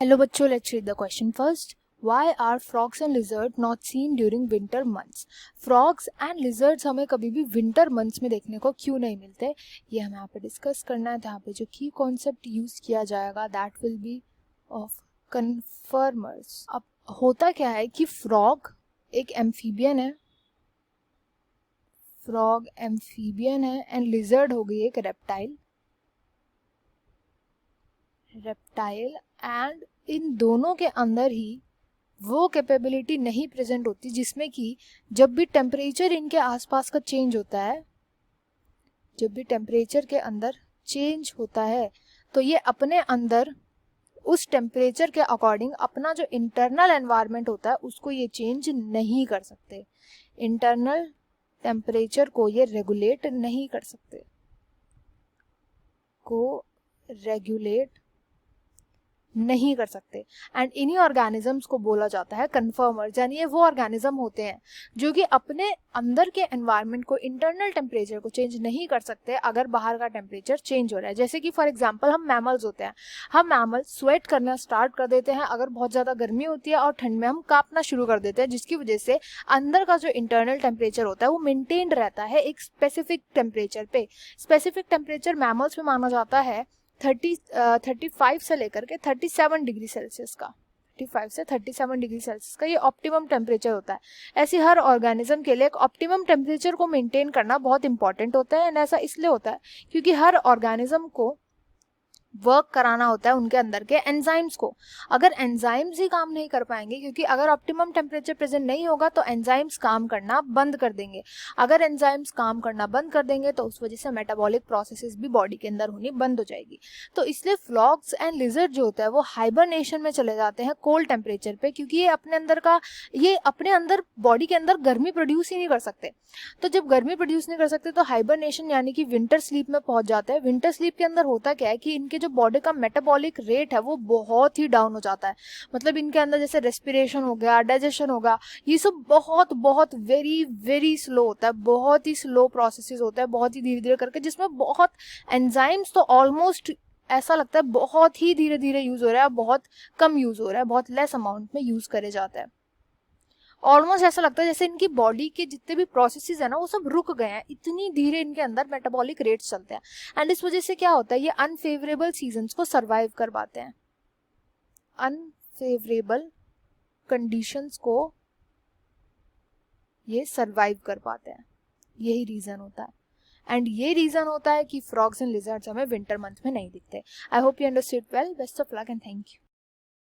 Hello बच्चों, let's read the question first. Why are frogs and lizards not seen during winter months? Frogs and lizards हमें कभी भी winter months में देखने को क्यों नहीं मिलते, ये हमें यहाँ पे डिस्कस करना है. तो यहाँ पे जो की कॉन्सेप्ट यूज किया जाएगा that will be of conformers. अब होता क्या है कि फ्रॉग एक एम्फीबियन है, फ्रॉग एम्फीबियन है एंड लिजर्ड हो गई एक रेप्टाइल एंड इन दोनों के अंदर ही वो कैपेबिलिटी नहीं प्रेजेंट होती जिसमें कि जब भी टेम्परेचर इनके आसपास का चेंज होता है, जब भी टेम्परेचर के अंदर चेंज होता है तो ये अपने अंदर उस टेम्परेचर के अकॉर्डिंग अपना जो इंटरनल एनवायरनमेंट होता है उसको ये चेंज नहीं कर सकते. इंटरनल टेम्परेचर को ये रेगुलेट नहीं कर सकते, को रेगुलेट नहीं कर सकते. एंड इन्हीं ऑर्गेनिजम्स को बोला जाता है कन्फर्मर्स. यानी ये वो ऑर्गेनिज्म होते हैं जो कि अपने अंदर के एनवायरनमेंट को, इंटरनल टेम्परेचर को चेंज नहीं कर सकते अगर बाहर का टेम्परेचर चेंज हो रहा है. जैसे कि फॉर एग्जांपल हम मैमल्स होते हैं, हम मैमल्स स्वेट करना स्टार्ट कर देते हैं अगर बहुत ज़्यादा गर्मी होती है और ठंड में हम कांपना शुरू कर देते हैं, जिसकी वजह से अंदर का जो इंटरनल टेम्परेचर होता है वो मेंटेन्ड रहता है एक स्पेसिफिक टेम्परेचर पे. स्पेसिफिक टेम्परेचर मैमल्स में माना जाता है 35 से लेकर के 37 डिग्री सेल्सियस का. 35 से 37 डिग्री सेल्सियस का ये ऑप्टिमम टेम्परेचर होता है. ऐसे हर ऑर्गेनिज्म के लिए एक ऑप्टिमम टेम्परेचर को मेंटेन करना बहुत इंपॉर्टेंट होता है. एंड ऐसा इसलिए होता है क्योंकि हर ऑर्गेनिज्म को वर्क कराना होता है उनके अंदर के एंजाइम्स को. अगर एंजाइम्स ही काम नहीं कर पाएंगे, क्योंकि अगर ऑप्टिमम टेम्परेचर प्रेजेंट नहीं होगा तो एंजाइम्स काम करना बंद कर देंगे. अगर एंजाइम्स काम करना बंद कर देंगे तो उस वजह से मेटाबॉलिक प्रोसेसेस भी बॉडी के अंदर होनी बंद हो जाएगी. तो इसलिए फ्रॉग्स एंड लिजर्ड जो होता है वो हाइबरनेशन में चले जाते हैं कोल्ड टेम्परेचर पे, क्योंकि ये अपने अंदर बॉडी के अंदर गर्मी प्रोड्यूस ही नहीं कर सकते. तो जब गर्मी प्रोड्यूस नहीं कर सकते तो हाइबरनेशन यानी कि विंटर स्लीप में पहुंच जाते हैं. विंटर स्लीप के अंदर होता क्या है कि इनके जो बॉडी का मेटाबॉलिक रेट है वो बहुत ही डाउन हो जाता है. मतलब इनके अंदर जैसे रेस्पिरेशन हो गया, डाइजेशन होगा, ये सब बहुत बहुत वेरी वेरी स्लो होता है. बहुत ही स्लो प्रोसेसेस होता है, बहुत ही धीरे धीरे करके, जिसमें बहुत एंजाइम्स तो ऑलमोस्ट ऐसा लगता है बहुत ही धीरे धीरे यूज हो रहा है, बहुत कम यूज हो रहा है, बहुत लेस अमाउंट में यूज करे जाता है. ऑलमोस्ट ऐसा लगता है जैसे इनकी बॉडी के जितने भी प्रोसेसेस है ना वो सब रुक गए हैं, इतनी धीरे इनके अंदर मेटाबॉलिक रेट्स चलते हैं. एंड इस वजह से क्या होता है, ये अनफेवरेबल सीजन्स को सरवाइव कर पाते हैं, अनफेवरेबल कंडीशंस को ये सरवाइव कर पाते हैं. यही रीजन होता है. एंड ये रीजन होता है कि फ्रॉग्स एंड लिजर्ड्स हमें विंटर मंथ में नहीं दिखते. I hope you understood well. Best of luck and thank you.